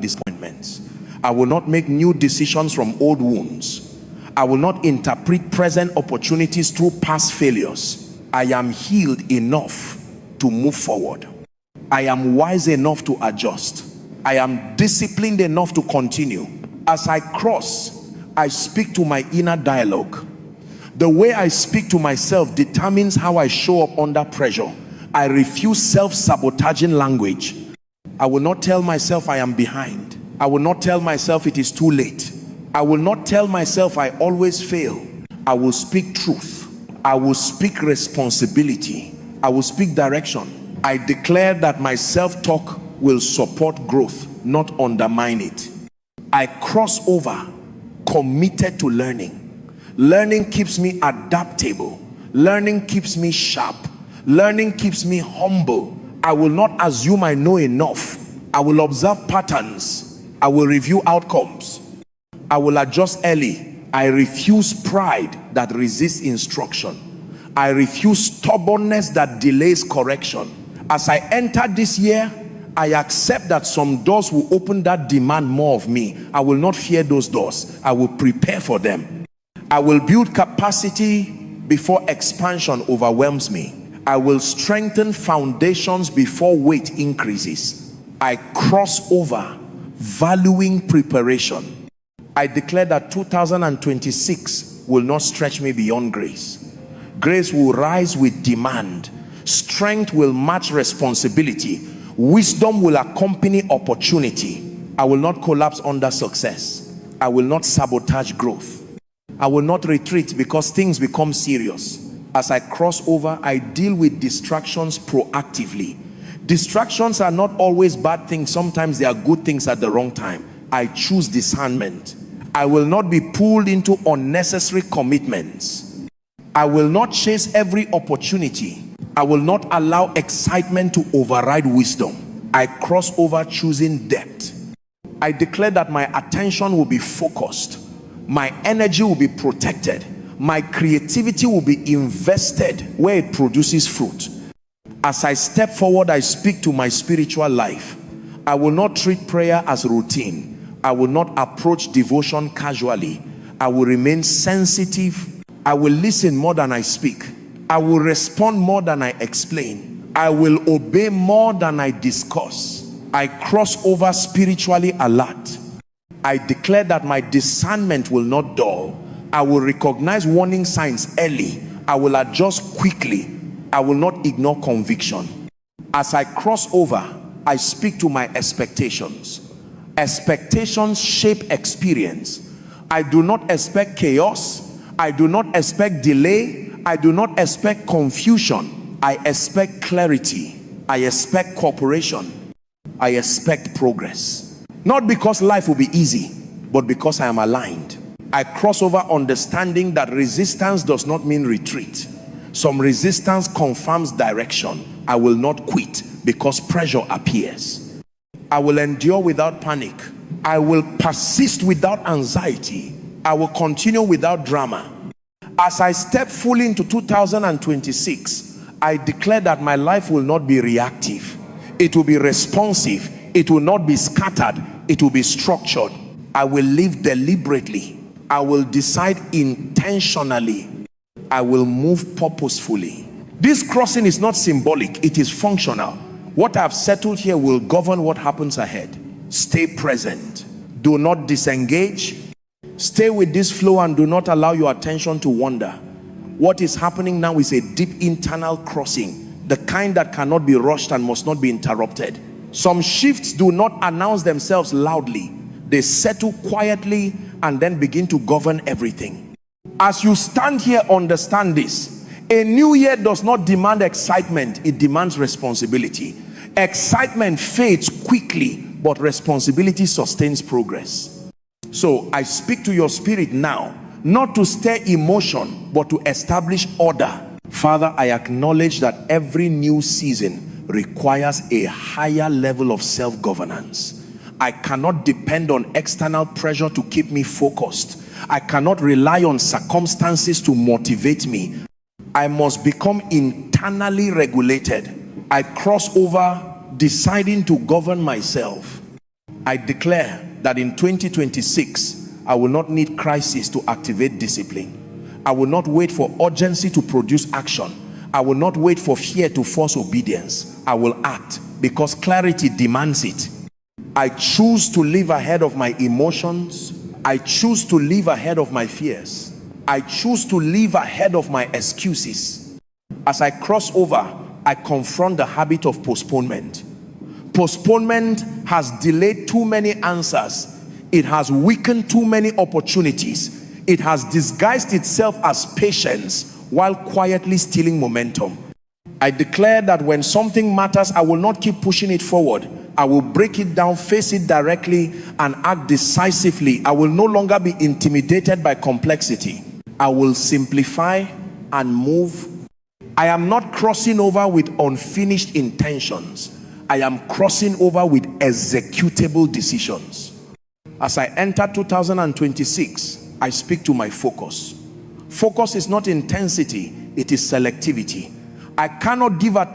disappointments. I will not make new decisions from old wounds. I will not interpret present opportunities through past failures. I am healed enough to move forward. I am wise enough to adjust. I am disciplined enough to continue. As I cross, I speak to my inner dialogue. The way I speak to myself determines how I show up under pressure. I refuse self-sabotaging language. I will not tell myself I am behind. I will not tell myself it is too late. I will not tell myself I always fail. I will speak truth. I will speak responsibility. I will speak direction. I declare that my self-talk will support growth, not undermine it. I cross over, committed to learning. Learning keeps me adaptable. Learning keeps me sharp. Learning keeps me humble. I will not assume I know enough. I will observe patterns. I will review outcomes. I will adjust early. I refuse pride that resists instruction. I refuse stubbornness that delays correction. As I enter this year, I accept that some doors will open that demand more of me. I will not fear those doors. I will prepare for them. I will build capacity before expansion overwhelms me. I will strengthen foundations before weight increases. I cross over, valuing preparation. I declare that 2026 will not stretch me beyond grace. Grace will rise with demand. Strength will match responsibility. Wisdom will accompany opportunity. I will not collapse under success. I will not sabotage growth. I will not retreat because things become serious. As I cross over, I deal with distractions proactively. Distractions are not always bad things. Sometimes they are good things at the wrong time. I choose discernment. I will not be pulled into unnecessary commitments. I will not chase every opportunity. I will not allow excitement to override wisdom. I cross over, choosing depth. I declare that my attention will be focused. My energy will be protected. My creativity will be invested where it produces fruit. As I step forward, I speak to my spiritual life. I will not treat prayer as routine. I will not approach devotion casually. I will remain sensitive. I will listen more than I speak. I will respond more than I explain. I will obey more than I discuss. I cross over spiritually alert. I declare that my discernment will not dull. I will recognize warning signs early. I will adjust quickly. I will not ignore conviction. As I cross over, I speak to my expectations. Expectations shape experience. I do not expect chaos. I do not expect delay. I do not expect confusion. I expect clarity. I expect cooperation. I expect progress. Not because life will be easy, but because I am aligned. I cross over understanding that resistance does not mean retreat. Some resistance confirms direction. I will not quit because pressure appears. I will endure without panic. I will persist without anxiety. I will continue without drama. As I step fully into 2026, I declare that my life will not be reactive. It will be responsive. It will not be scattered. It will be structured. I will live deliberately. I will decide intentionally. I will move purposefully. This crossing is not symbolic. It is functional. What I've settled here will govern what happens ahead. Stay present. Do not disengage. Stay with this flow and do not allow your attention to wander. What is happening now is a deep internal crossing, the kind that cannot be rushed and must not be interrupted. Some shifts do not announce themselves loudly. They settle quietly and then begin to govern everything. As you stand here, understand this. A new year does not demand excitement. It demands responsibility. Excitement fades quickly, but responsibility sustains progress. So I speak to your spirit now, not to stir emotion, but to establish order. Father, I acknowledge that every new season requires a higher level of self-governance. I cannot depend on external pressure to keep me focused. I cannot rely on circumstances to motivate me. I must become internally regulated. I cross over, deciding to govern myself. I declare that in 2026, I will not need crisis to activate discipline. I will not wait for urgency to produce action. I will not wait for fear to force obedience. I will act because clarity demands it. I choose to live ahead of my emotions. I choose to live ahead of my fears. I choose to live ahead of my excuses. As I cross over, I confront the habit of postponement. Postponement has delayed too many answers. It has weakened too many opportunities. It has disguised itself as patience while quietly stealing momentum. I declare that when something matters, I will not keep pushing it forward. I will break it down, face it directly, and act decisively. I will no longer be intimidated by complexity. I will simplify and move. I am not crossing over with unfinished intentions. I am crossing over with executable decisions. As I enter 2026, I speak to my focus. Focus is not intensity, it is selectivity. I cannot give attention